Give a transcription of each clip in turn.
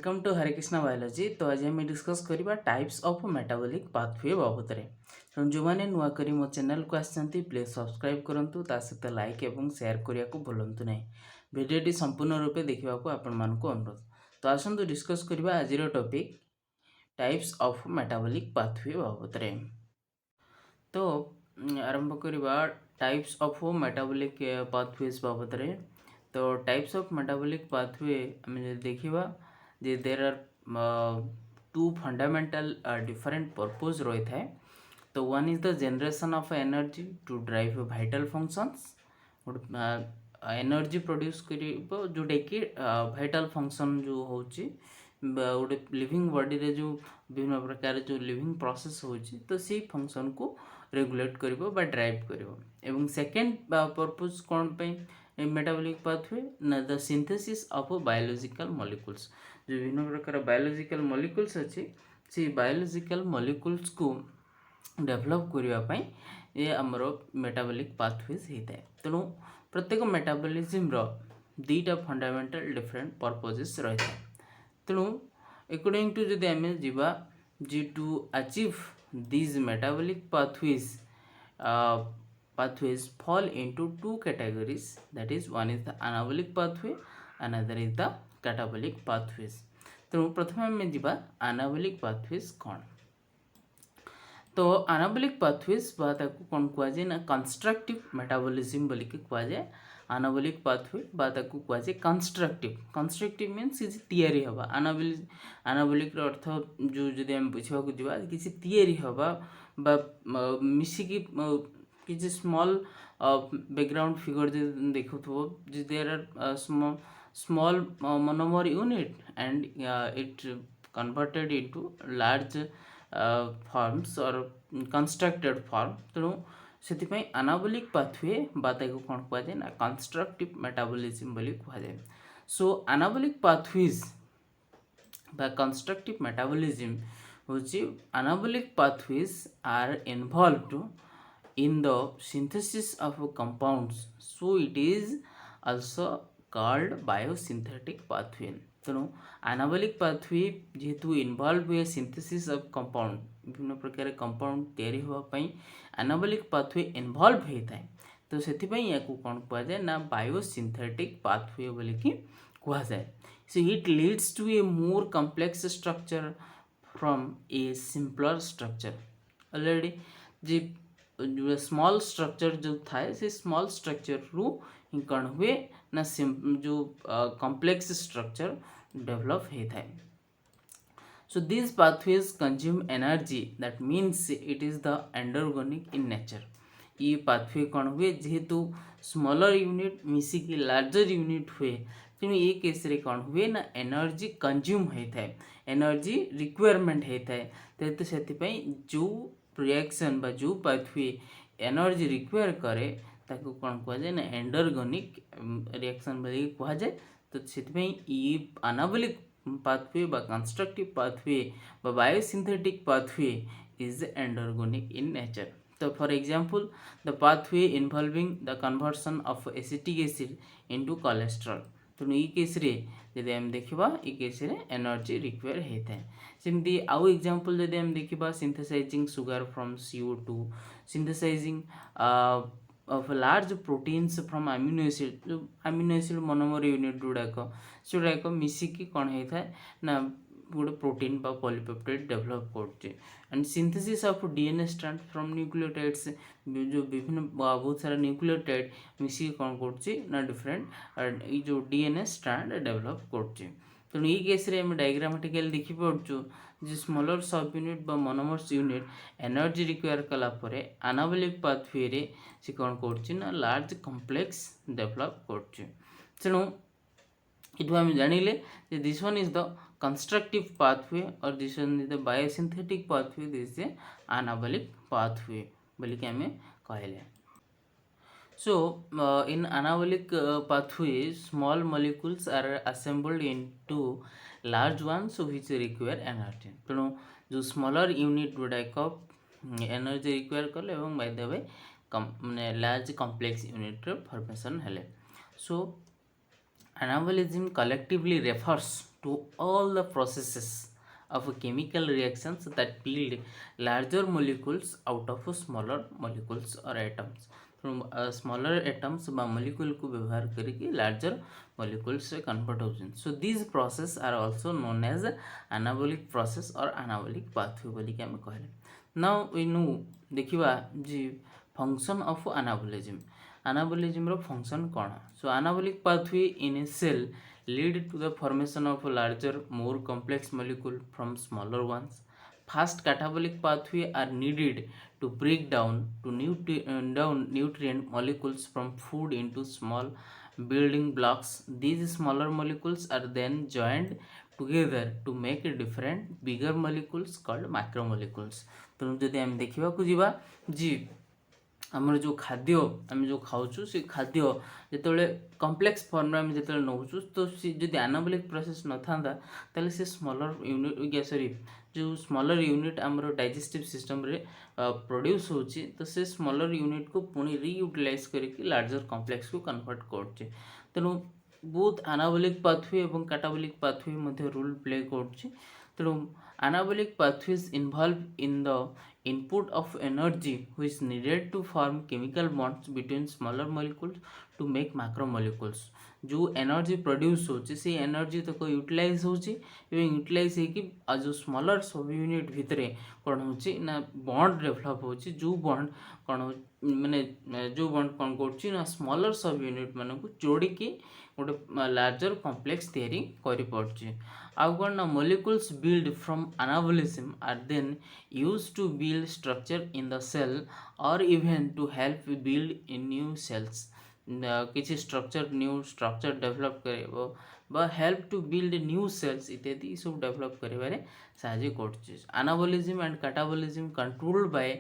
Welcome to Hare Krishna biology. तो आज आम डिस्कस करवा टाइप्स ऑफ मेटाबॉलिक पाथवे बाबद में जो मैंने नुआ करी मो चैनल को आसछंती प्लीज सब्सक्राइब करंतु ता सहित लाइक एवं शेयर करिया को भूलंतु नहीं। वीडियोटी संपूर्ण रूपे देखा आपण मानक अनुरोध। तो आसंतु डिस्कस करवा आज topic types of metabolic pathway बाबद में। तो आरंभ करवा टाइप्स ऑफ मेटाबॉलिक पाथवेज बाबद में। तो टाइप्स ऑफ मेटाबॉलिक पाथवे आम देखा जे there are two fundamental different purpose रही है। तो one is the generation of energy to drive vital functions. Energy produce कर जोटा कि वाइटल फंक्शन जो होची गोटे लिविंग बॉडी रे जो विभिन्न प्रकार जो लिविंग प्रोसेस होची तो सी फंक्शन को रेगुलेट करिवो बा ड्राइव करिवो। एवं सेकेंड पर्पज कौन पे मेटाबॉलिक पाथवे ना the synthesis of biological molecules. जो विभिन्न प्रकार बायोलॉजिकल मॉलिक्यूल्स अच्छी से बायोलॉजिकल मॉलिक्यूल्स को डेवलप करने ये आमर मेटाबॉलिक पाथवेज होता है। तेणु प्रत्येक मेटाबॉलिज्म रो दीटा फंडामेंटल डिफरेंट पर्पजेस रही है। तेणु अकॉर्डिंग टू जदि आम जीवा जी to achieve these metabolic pathways fall into two categories, that is one is the anabolic pathway, another is the catabolic pathways। तो प्रथम आम जीवा anabolic pathways कौन। तो anabolic pathways कौन कहुए ना कंस्ट्रक्टिव मेटाबॉलिज्म बोल के कहुए। आनाबोलिक पाथवे कहुए कंस्ट्रक्टिव मीन्स किसी तैयारी हवा। आनाबोलिक अर्थ जो जदि आम बुझा जा किसी तैयारी हवा बा मिसिकी किसी स्मॉल बैकग्राउंड फिगर जो देखो there are small monomer unit and it converted into large forms और कंस्ट्रक्टेड फॉर्म। तेणु से आनाबोलिक पाथवे कौन कहुए ना कंस्ट्रक्टिव मेटाबॉलिज्म बोली कहुए। सो आनाबोलिक पाथवेज बा कंस्ट्रक्टिव मेटाबॉलिज्म होची anabolic pathways are involved in the synthesis of compounds, so it is also called biosynthetic pathway। तेणु आनाबोलिक पाथवे जेहेतु इनवॉल्व हुए सिंथेसिस ऑफ कंपाउंड विभिन्न प्रकार कंपाउंड तैयारी होगापाई आनाबोलिक पाथवे इनवॉल्व होता है। तो से या कौन कहुए ना बायोसिंथेटिक पाथवे बोल कि कहुए। So it leads to a more complex structure from a simpler structure. Already जी जो स्मॉल स्ट्रक्चर जो थाए से स्मॉल स्ट्रक्चर रू कौन हुए ना जो कॉम्प्लेक्स स्ट्रक्चर डेवलप होता है। So this pathways consume energy, that means it is the endergonic in nature. ये पाथवे कौन हुए जेहेतु स्मॉलर यूनिट मिसिकी लार्जर यूनिट हुए तेणु ये केस रे कौन हुए ना एनर्जी कंज्यूम होता है, एनर्जी रिक्वायरमेंट होता है। तो से जो रिएक्शन बा जो पाथवे एनर्जी रिक्वायर करे ताको कौन कहुए ना एंडोर्गेनिक रिएक्शन बोली कहुए। तो से ये आनाबोलिक पाथवे बा कंस्ट्रक्टिव पाथवे बा biosynthetic pathway is endergonic in nature. तो for example the pathway involving the conversion of acetic acid into cholesterol. तेणु ये केस रे जदि आम देखा ये केस रे एनर्जी रिक्वायर होता है। सेमती आउ एग्जांपल जदि आम देखा synthesising sugar from CO2, synthesising of large proteins from amino acid. जो अमीनो एसिड मोनोमर यूनिट गुड़ाक मिसिकी कौन होता है ना गोटे प्रोटीन बा पॉलीपेप्टाइड डेवलप करछे। And synthesis of DNA strand from nucleotides जो विभिन्न बहुत सारा न्यूक्लियोटाइड मिसिकी कौन करछे ना डिफरेंट ये जो DNA स्ट्रैंड डेवलप करछे। तेणु ये केस रे हम डायग्रामेटिकली देखि पारछु जे स्मॉलर सब यूनिट बा मोनोमर्स यूनिट एनर्जी रिक्वायर कला परे आनाबोलिक पाथवे रे से कौन करछे ना लार्ज कॉम्प्लेक्स डेवलप करछे। तेणु इट आम जानिले this one is the constructive pathway or this one is the biosynthetic pathway, this is a anabolic pathway बोली कि हमें कहले। So in anabolic pathway small molecules are assembled into large ones which require energy। तेणु जो smaller unit गुड़ाक energy require कले और bye the वे माने large complex unit formation हेले। सो anabolism collectively refers to all the processes of chemical reactions that build larger molecules out of smaller molecules or atoms. तो smaller atoms बा molecule को व्यवहार करके larger molecules रे convert होछन. So this process are also known as anabolic process और anabolic pathway बोली के हम कहले. नाउ वी नो देखिबा जी फंक्शन ऑफ एनाबॉलिज्म. एनाबॉलिज्म रो फंक्शन कोन. So anabolic pathway in a cell lead to the formation of a larger, more complex molecule from smaller ones. Fast catabolic pathway are needed to break down nutrient molecules from food into small building blocks. These smaller molecules are then joined together to make a different bigger molecules called macromolecules. तो जदि हम देखा जा जी आमर जो खाद्य आम जो खाऊँ से खाद्य जिते कम्प्लेक्स फर्म आम जो नौचु तो सी जब एनाबॉलिक प्रोसेस न था ताले से स्मॉलर यूनिट सॉरी जो स्मॉलर यूनिट आमर डाइजेस्टिव सिस्टम रे प्रोड्यूस होची तो से स्मॉलर यूनिट को पुणी रीयूटिलाइज करके लार्जर कम्प्लेक्स को कन्वर्ट करछे. तेणु बोथ एनाबॉलिक पाथवे और कैटाबॉलिक पाथवे मध्य रोल प्ले करछे. तेणु anabolic pathways involve in the input of energy which is needed to form chemical bonds between smaller molecules to make macromolecules. जो energy produce होची से energy तक utilise होची एवं utilise होगी जो स्मॉलर सब यूनिट भितर कौन होची ना बॉन्ड डेवलप होची जो बॉन्ड कौन माने जो बॉन्ड कौन करची ना स्मॉलर सब यूनिट मान को जोड़ी के गोटे लार्जर कॉम्प्लेक्स तैयारी करि पड़ची. आउ कौन ना molecules built from anabolism are then used to build structure in the cell or even to help build in new cells. किसी स्ट्रक्चर न्यू स्ट्रक्चर डेवलप करेबो बा help to build new cells इत्यादि सब डेवलप करिबारे साहाय्य करछि. Anabolism and catabolism controlled by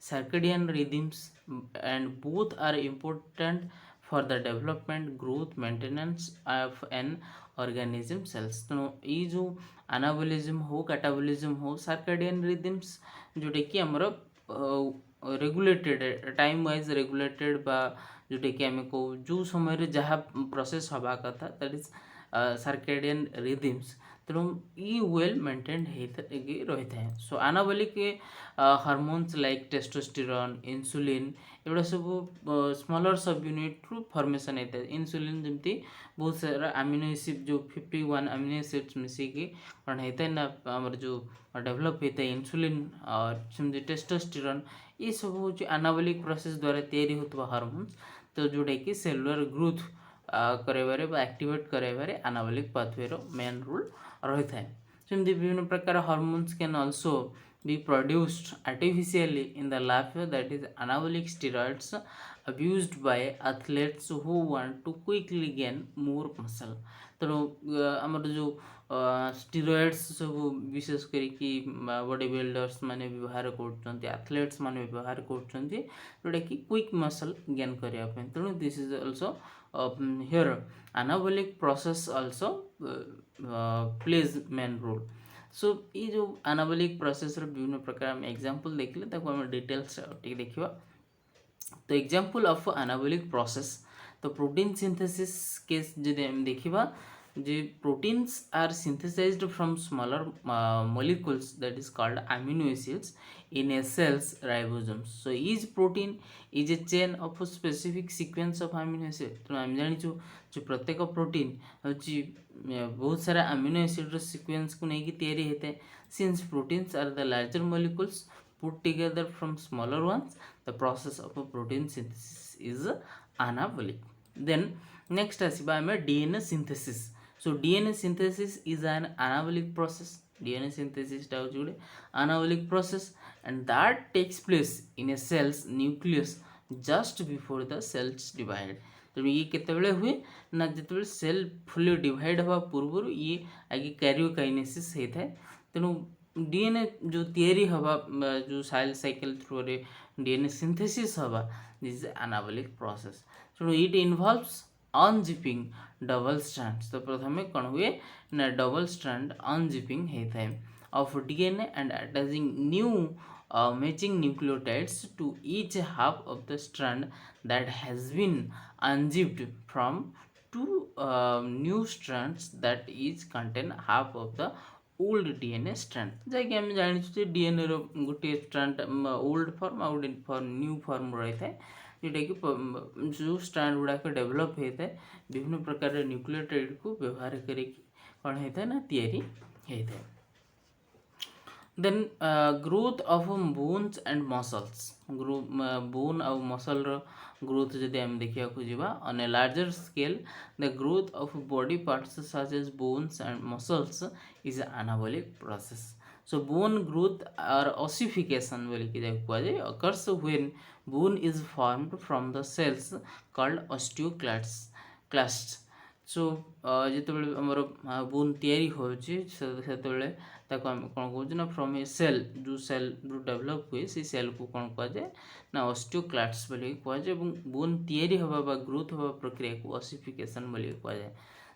circadian rhythms and both are important for the development, growth, maintenance of an organism cells. तो ये जो एनाबॉलिज्म हो कैटाबॉलिज्म हो सर्केडियन रिदम्स जोटा कि हमर रेगुलेटेड टाइम वाइज रेगुलेटेड बा जोटा कि आम कहू जो समय जहाँ प्रोसेस हवा कथा दैट इज सर्केडियन रिदम्स. तेणु ये वेल मेंटेन्ड रही था. So anabolic hormones like testosterone insulin एगुड़ा सब स्मॉलर सब यूनिट रु फॉर्मेशन होता है. इंसुलिन जमती बहुत सारा अमीनो एसिड जो 51 अमीनो एसिड्स मिसिकी कौन होता है ना आमर जो डेवलप होता है इंसुलिन और सेमती टेस्टोस्टेरोन ये सब हूँ एनाबॉलिक प्रोसेस द्वारा तैयारी होता हार्मोन्स तो जोटा कि सेलुलर ग्रोथ कराइबारे एक्टिवेट कराइबारे एनाबॉलिक पाथवे रो मेन रोल रही है. सेमती विभिन्न प्रकार hormones can also be produced artificially in the lab, that is anabolic steroids abused by athletes who want to quickly gain more muscle. तो आमर जो स्टेरॉइड्स सब विशेष करिकी बॉडी बिल्डर्स माने व्यवहार करछन्ती एथलेट्स माने व्यवहार करछन्ती जोटा कि क्विक मसल गेन करिया पे. तेणु this is also here anabolic process also plays main role. So ये जो एनाबॉलिक प्रोसेस विभिन्न प्रकार एग्जांपल देखले ताको हम डिटेल्स टिक देखिबा. तो एग्जांपल ऑफ एनाबॉलिक प्रोसेस तो प्रोटीन सिंथेसिस केस जदि हम देखिबा जे proteins are synthesized from smaller molecules that is called amino acids in a cell's ribosomes. So each protein is a chain of a specific sequence of amino acid. तो हम जानिछु जो प्रत्येक protein होची बहुत सारा अमीनो एसिड सीक्वेंस को नहीं तैयारी होता है. Since proteins are the larger molecules put together from smaller ones the process of protein synthesis is anabolic. Then next आसीबा हमें DNA synthesis. So DNA synthesis is an anabolic process. DNA synthesis टा होची गोटे anabolic process and that takes place in a cell's nucleus just before the cells divide. तो ये केतबेले हुए ना जिते सेल फुली डिवाइड हवा पूर्व ये आगे कैरियोकाइनेसिस होता है. तेणु डीएनए जो तैयारी हवा जो सेल साइकिल थ्रू रे डीएनए सिंथेसिस हवा दिस इज एनाबॉलिक प्रोसेस. तेणु it involves unzipping double strands. तो प्रथम कौन हुए ना डबल स्ट्रैंड अनजिपिंग होता है of DNA and attaching new matching nucleotides to each half of the strand that has been unzipped from two new strands that each contain half of the old DNA strand. जैकि आम जानी DNA रोटे strand old form आउ new form रही है जोटा कि जो strand गुड़ाक develop होता है विभिन्न प्रकार न्यूक्लियोटाइड को व्यवहार करें कौन होता है ना तैयारी होता है. Then growth of bones and muscles. Bone और muscle growth जदि आम देखा खोजा on a larger scale, the growth of body parts such as bones and muscles is an anabolic process. So bone growth or ossification बोली कि जाए occurs when bone is formed from the cells called osteoclasts. सो जितेबाला आमर bone तैयारी होते ताको आम कौन कौन ना फ्रॉम ए सेल जो डेभलप हुए से सेल को कौन कहुए ना ऑस्टियोक्लास्ट बोली कहुए बोन तैयारी हवा बा ग्रोथ हवा प्रक्रिया को ऑसिफिकेशन बोली कहुए.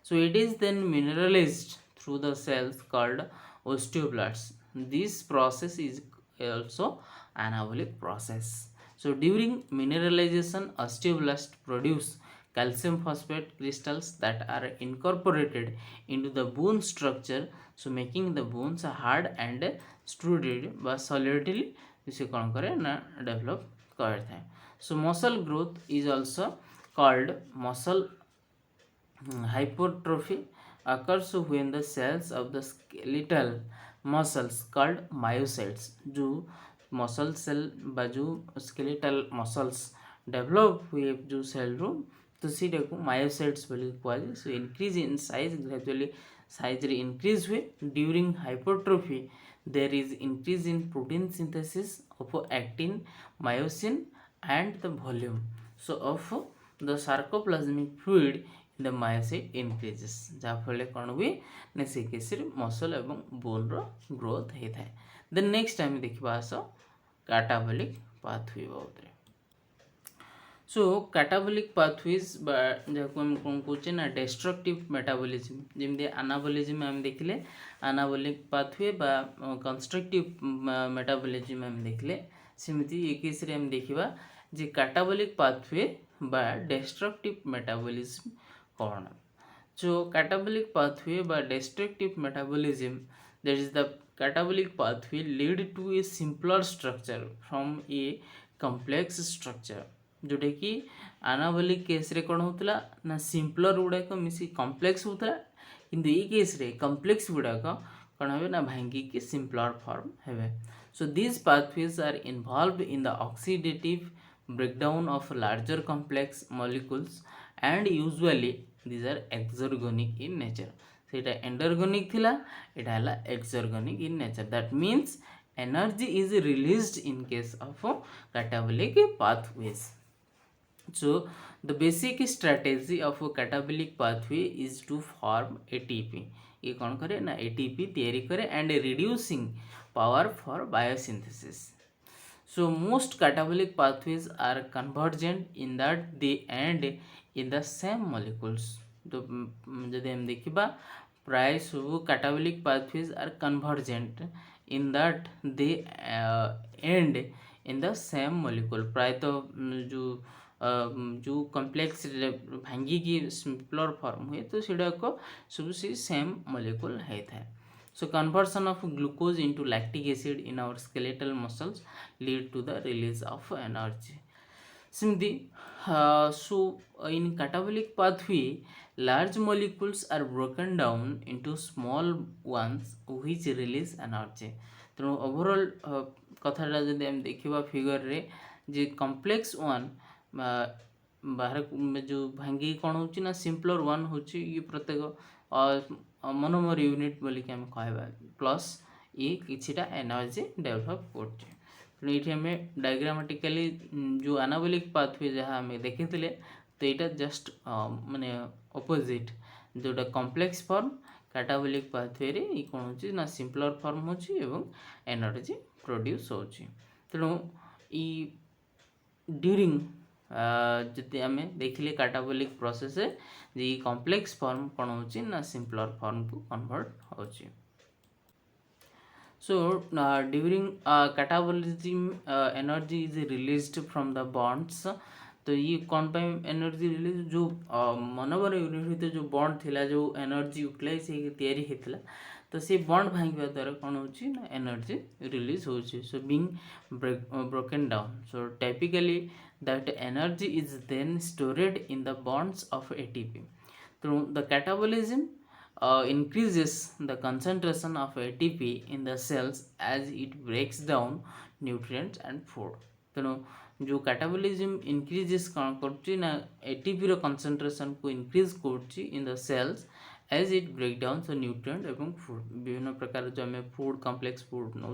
So it is then mineralized through the cells called osteoblasts. This process is also anabolic process. So during mineralization, osteoblasts produce calcium phosphate crystals that are incorporated into the bone structure, so making the bones hard and struded but solidly इसे कौन करे ना develop करता है. So muscle growth is also called muscle hypertrophy occurs when the cells of the skeletal muscles called myocytes जो muscle cell बा जो skeletal muscles develop हुए जो सेल रो तो सीटा को मायोसाइट्स बोली कहुए. So increase in size gradually size रे इंक्रीज हुए during hypertrophy there is increase in protein synthesis of actin myosin and the volume so of the sarcoplasmic fluid in the myocyte increases जहाँफल कौन हुए ना से case muscle एवं bone रो growth होता है. देन नेक्स्ट आम देखा आस कैटाबॉलिक पाथवे बाबद. सो कैटाबॉलिक पाथवेज जहाँ आम कौन कहे ना डिस्ट्रक्टिव मेटाबॉलिज्म जमी एनाबॉलिज्म आम देखले एनाबॉलिक पाथवे बा कंस्ट्रक्टिव मेटाबॉलिज्म आम देखले सेमती ये केस रे आम देखा जे कैटाबॉलिक पाथवे बा डिस्ट्रक्टिव मेटाबॉलिज्म कौन. सो कैटाबॉलिक पाथवे बा destructive metabolism that is the catabolic pathway lead to a simpler structure from a complex structure जोटा कि एनाबॉलिक केस रे कौन होता ना सिंपलर गुड़ाक मिसी कॉम्प्लेक्स होता किंतु ये केस रे कॉम्प्लेक्स गुड़ाक कौन हे ना भांगिकी सिंपलर फॉर्म हे. So these pathways are involve in the oxidative breakdown of larger complex molecules and usually these are exergonic in nature. सेटा एंडर्गोनिक थिला एटा हला exergonic in nature. That means energy is released in case of catabolic pathways. So the basic strategy of a catabolic pathway is to form ATP. ये कौन करे ना ATP तैयारी करे and reducing power for biosynthesis. So most catabolic pathways are convergent in that they end in the same molecules. तो जब हम देखिबा प्राय सब catabolic pathways are convergent in that they end in the same molecule. प्राय तो जो complex भांगिकी simpler form हुए तो सीटा सब से सेम मॉलिक्यूल होता है. So conversion of glucose into lactic acid in our skeletal muscles lead to the release of energy. सेमती so in catabolic pathway large molecules are broken down into small ones which release energy. तेणु overall कथाटा जदि आम देखा figure रे जे complex one बाहर जो भांगी कौन हो ना सिंपलर वन हो प्रत्येक मोनोमर यूनिट बोली कि आम कहवा प्लस ये किछिटा एनर्जी डेवलप कर. ये आम डायग्रामेटिकली जो एनाबॉलिक पाथवे जहाँ आम देखी तो यहाँ जस्ट माने अपोजिट जोटा कॉम्प्लेक्स फॉर्म कैटाबॉलिक पाथवे रे ये कौन हो ना सिंपलर फॉर्म होची एवं एनर्जी प्रोड्यूस होची. तेणु ड्यूरिंग जदि आम देखिले कैटाबॉलिक प्रोसेस जे कॉम्प्लेक्स फॉर्म कौन हो ना सिंपलर फॉर्म को कन्वर्ट होची. So during catabolism energy is released from the bonds तो ये कौन पे एनर्जी रिलीज जो मनोबर यूनिट भितर जो बॉन्ड थिला जो एनर्जी यूटिलाइज तैयारी होता तो से बॉन्ड भांगा द्वारा कौन हो एनर्जी रिलीज हो so being broken down so typically that energy is then stored in the bonds of ATP through the catabolism increases the concentration of ATP in the cells as it breaks down nutrients and food ତେଣୁ जो catabolism increases कौन कर ATP रो concentration को increase कर in the cells as it break down so nutrient एवं food विभिन्न प्रकार जो आम फूड कम्प्लेक्स फूड नौ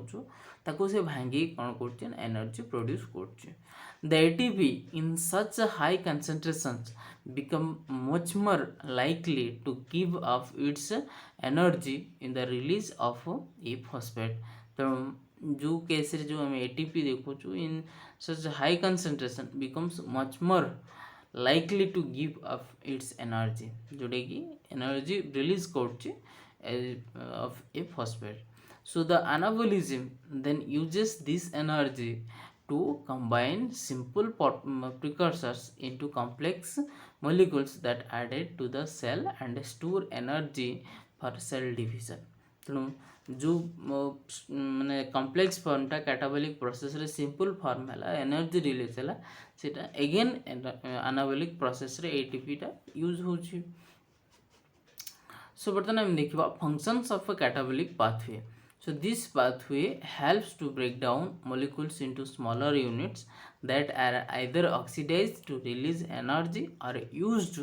ताको से भांगी कौन कर एनर्जी प्रोड्यूस कर the ATP in such a high concentrations become much more likely to give up its energy in the release of a phosphate तो जो केस रे जो हम ATP देखो इन such a high concentration becomes much more likely to give up its energy जोटा कि energy release करछि of a phosphate so the anabolism then uses this energy to combine simple precursors into complex molecules that added to the cell and store energy for cell division तेणु जो माने complex फॉर्मटा catabolic process रे simple form है energy release है सेटा again anabolic process रे ATP टा use होची सो बर्तमान हम देखिबा functions of a catabolic pathway so this pathway helps to break down molecules into smaller units that are either oxidized to release energy or used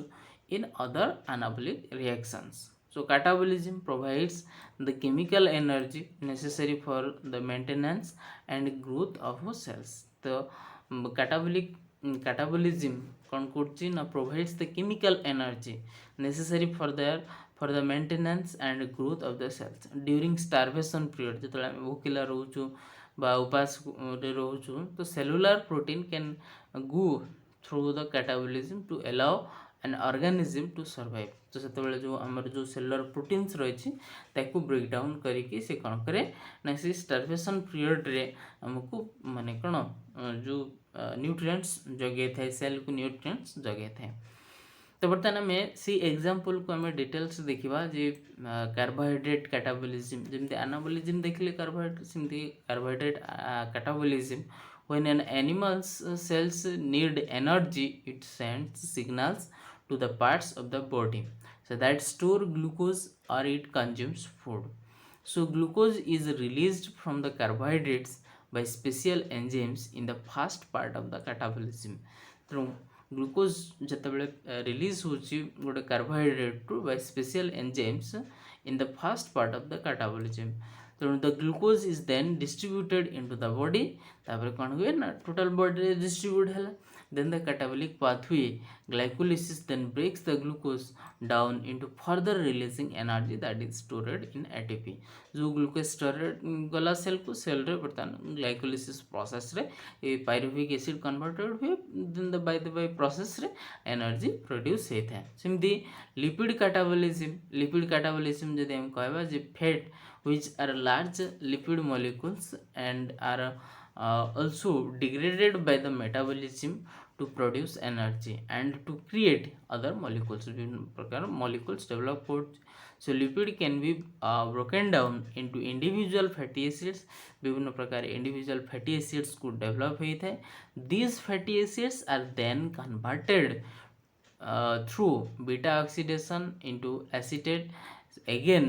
in other anabolic reactions so catabolism provides the chemical energy necessary for the maintenance and growth of cells the catabolism provides the chemical energy necessary for the maintenance and growth of the cells during starvation period जो आम भोकिला रोचु बा उपास रोचु तो cellular protein can go through the catabolism to allow an organism to survive तो से जो आमर जो सेलुलर प्रोटीन्स रही ताकू ब्रेक डाउन करके से कौन करे ना से स्टार्वेशन पीरियड रे हमको माने कौन जो न्यूट्रिएंट्स जगे थाए सेल को न्यूट्रिएंट्स जगे थाए तो बर्तमान आम सी एग्जांपल को आम डिटेल्स देखा जे कार्बोहाइड्रेट कैटाबोलिज्म जमी एनाबोलिज्म देखिले कार्बोहाइड्रेट सेमती carbohydrate catabolism when an animal's cells need energy it sends signals to the parts of the body so that store glucose or it consumes food so glucose is released from the carbohydrates by special enzymes in the first part of the catabolism through glucose जितेबाला release होची गोटे carbohydrate to by special enzymes in the first part of the catabolism तेणु the glucose is then distributed into the body तापर कौन हुए ना total body distribute है then the catabolic pathway glycolysis then breaks the glucose down into further releasing energy that is stored in ATP जो glucose stored गला cell को cell रे बर्तमान ग्लाइकोलिसिस प्रोसेस रे ए पायरुविक एसिड कन्वर्टेड हुए then the by process रे energy produce होता है सेमती लिपिड कैटाबोलिज्म जदि हम कहबा जे fat which are large lipid molecules and are also degraded by the metabolism to produce energy and to create other molecules molecules develop so lipid can be broken down into individual fatty acids विभिन्न प्रकार individual fatty acids को develop होता है these fatty acids are then converted through beta oxidation into acetate again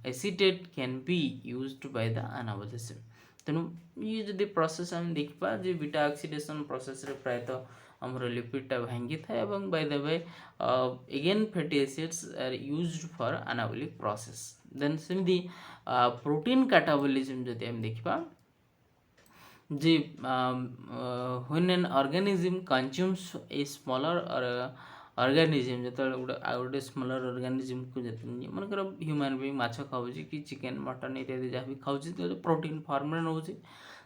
acetate can be used by the anabolism तेणु ये जदि process आम देखा जे बीटा ऑक्सीडेशन प्रोसेस रे प्रायतः आमर लिपिडटा भांगी थाए एवं by the way again fatty acids are used for anabolic process then सेमती प्रोटीन कैटाबोलिज्म जदि आम देखा जे when an organism consumes a smaller organism जो गोटे स्मॉलर ऑर्गेनिज्म को मनकर ह्यूमन बीइंग माछ खाऊ कि चिकेन मटन इत्यादि जहाँ भी खाऊ protein form now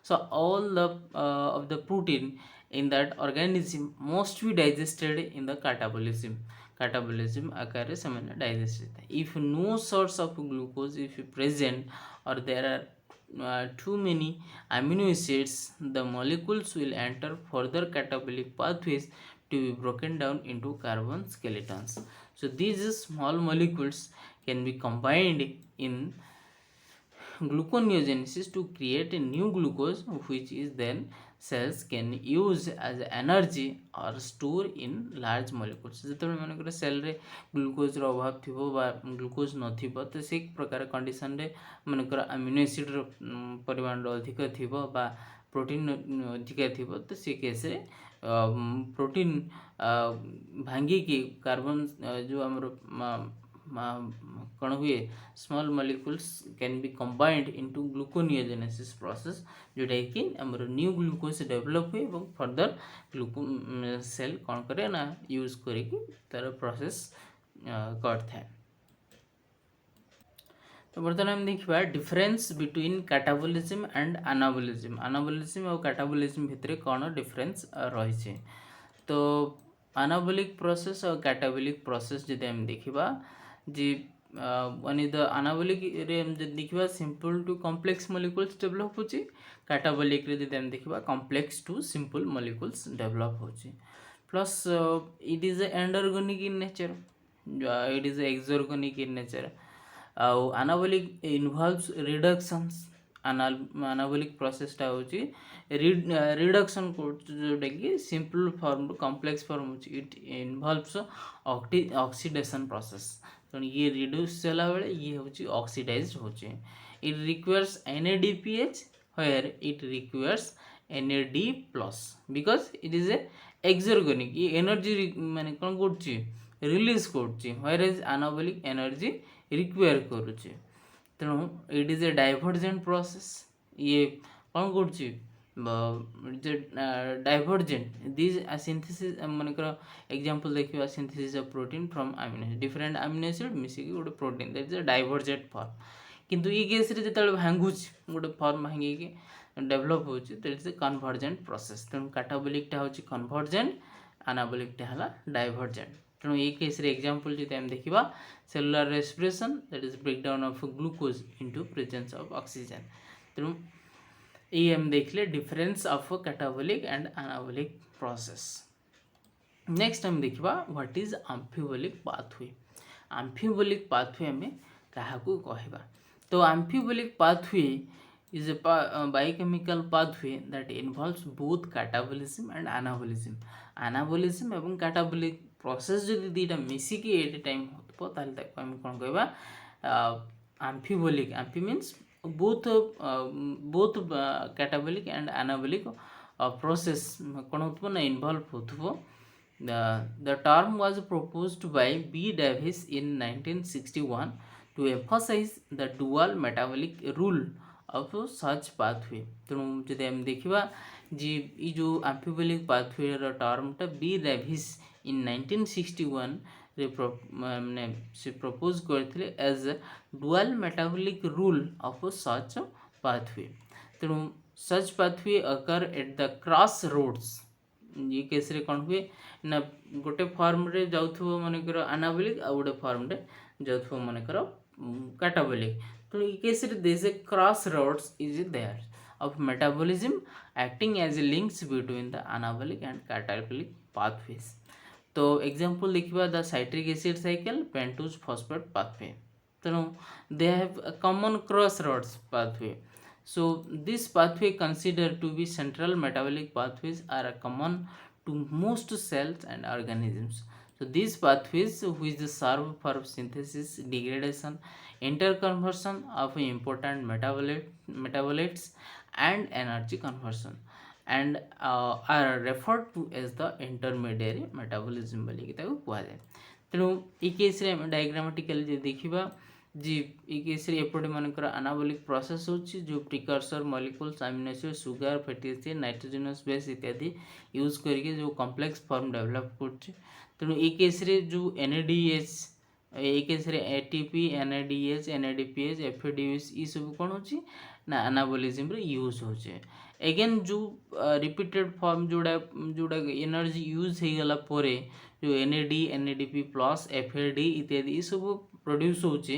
so all the of the protein in that organism must be digested in the catabolism आकार से डाइजेस्ट होता है if no source of glucose if present और there are too many amino acids, the molecules will enter further catabolic pathways to be broken down into carbon skeletons. So these small molecules can be combined in gluconeogenesis to create a new glucose, which is then cells can use as energy or store in large molecules. ଯେତେବେଳେ ମନେକର ସେଲ୍ରେ ଗ୍ଲୁକୋଜ୍ର ଅଭାବ ଥିବ ବା glucose ନଥିବ ତ ସେ ପ୍ରକାର କଣ୍ଡିସନରେ ମନେକର ଆମିନୋ ଏସିଡ଼୍ର ପରିମାଣର ଅଧିକ ଥିବ ବା ପ୍ରୋଟିନ୍ ଅଧିକା ଥିବ ତ ସେ କେସ୍ରେ ପ୍ରୋଟିନ୍ ଭାଙ୍ଗିକି କାର୍ବନ୍ ଯେଉଁ ଆମର कौन हुए small molecules can be combined into gluconeogenesis process जोटा कि आमर न्यू ग्लूकोज डेवलप हुए और फर्दर ग्लूको सेल कौन करे ना यूज करिकी तार प्रोसेस करता है। तो बर्तमान हम देखा difference between catabolism and anabolism. Anabolism और कैटाबोलिज्म भितर कौन डिफरेंस रही। तो एनाबोलिक प्रोसेस और कैटाबोलिक प्रोसेस जब हम देखा जी वन इज द एनाबोलिक रे हम जब देखा simple to complex molecules develop होची, कैटाबोलिक रे जब हम देखा complex to simple molecules develop होची। Plus it is endergonic in nature, it is exergonic in nature. Anabolic involves reductions. Anabolic प्रोसेसटा होची रिडक्शन जोटा कि सिंपल फॉर्म कॉम्प्लेक्स फॉर्म होची, इट इनवॉल्व्स ऑक्सीडेशन प्रोसेस। तो ये रिड्यूस चला बेले ये होची ऑक्सीडाइज्ड होची। It requires NADPH where it requires NAD plus because it is a exergonic, ये एनर्जी माने कौन करची रिलीज करची, whereas anabolic एनर्जी रिक्वायर करुची। तेणु it is a divergent process, ये कौन करची डाइवर्जेंट दिस सिंथेसिस मनकर एग्जांपल देखिबा synthesis of protein from amino acid, different amino acid मिसिकी गोटे protein that is a divergent form. किंतु ये केस रे जेतले भांगुची गोटे फॉर्म भांगी डेवलप होची that is a convergent process. तेणु कैटाबोलिक टा होची कन्वर्जेंट, एनाबोलिक टा हला डाइवर्जेंट। तेणु ये केस रे एग्जांपल जदि हम देखिबा cellular respiration that is breakdown of glucose into presence of oxygen. तेणु ये हम देखले difference of catabolic and anabolic process. Next हम देखिबा व्हाट इज एम्फिबोलिक पाथवे। एम्फिबोलिक पाथवे में काहाकू कहबा। तो एम्फिबोलिक pathway is a biochemical pathway that involves both catabolism and anabolism. Anabolism एवं catabolic process जदि दीटा मिसिकी एट टाइम होतबो ताले ताको हम कोन कहबा amphibolic. Amphi means both catabolic and anabolic process कोन होतबो ना इन्वॉल्व होतबो। The term was proposed by B. Davis in 1961 to emphasize the dual metabolic rule of such pathway। तेणु जदि हम देखा जी ये जो एम्फिबोलिक पाथवे टर्मटा बी डेविस इन 1961 रे माने से प्रपोज करथिले as dual metabolic role of such pathway. तेणु such pathway occur at the crossroads. ये केस रे कौन हुए ना गोटे फॉर्म रे जाउथबो मनकर एनाबोलिक आ गोटे फॉर्म रे जाउथबो मनकर कैटाबोलिक। तो in case there is a crossroads is there of metabolism acting as a links between the anabolic and catabolic pathways। तो example देखिबा the citric acid cycle pentose phosphate pathway। तो they have a common crossroads pathway। So this pathway considered to be central metabolic pathways are common to most cells and organisms। So these pathways which serve for synthesis, degradation, interconversion of important metabolites and energy conversion and are referred to as the intermediary metabolism बोली ताको कुआ जाए। तेणु ये case रे diagrammatically जे देखिबा जी ये case रे एपटे मानकर एनाबोलिक प्रोसेस होची जो precursor molecules amino acid sugar fatty acid nitrogenous base इत्यादि यूज करके जो कॉम्प्लेक्स फॉर्म डेवलप करछि। तेणु ये केस रे जो NADH ये केस रे ATP NADH NADPH FADH ये सब कौन होची ना एनाबोलिज्म रे यूज होचे। अगेन जो रिपीटेड फॉर्म जोड़ा एनर्जी यूज हो गला परे जो NAD NADP प्लस FAD इत्यादि ये सब प्रोड्यूस होचे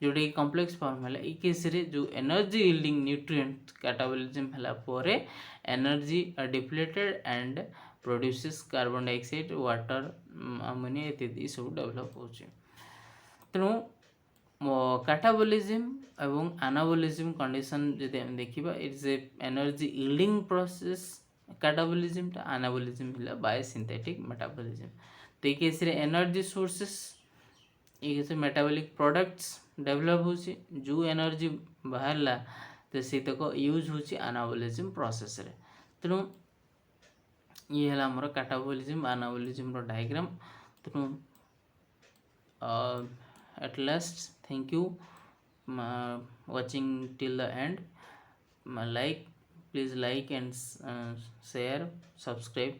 जोटा कि कॉम्प्लेक्स फॉर्म है। ई केस रे जो एनर्जी यील्डिंग न्यूट्रिएंट कैटाबोलिज्म हला पोरे energy depleted and produces carbon dioxide water ammonia इत्यादि सब डेवलप होची। तेणु कैटाबोलिज्म एवं एनाबोलिज्म कंडीशन जदि हम देखिबा it's a energy yielding process catabolism टा, एनाबोलिज्म हिला बायोसिंथेटिक मेटाबॉलिज्म। तो ये केस रे एनर्जी सोर्सेस ये से मेटाबॉलिक प्रोडक्ट्स डेवलप होची, जो एनर्जी बाहरला तो से तक यूज होची एनाबोलिज्म प्रोसेस रे। तेणु ये है हमर कैटाबोलिज्म एनाबोलिज्म रो डायग्राम। तेणु at last thank you watching till the end. Like, please like and share, subscribe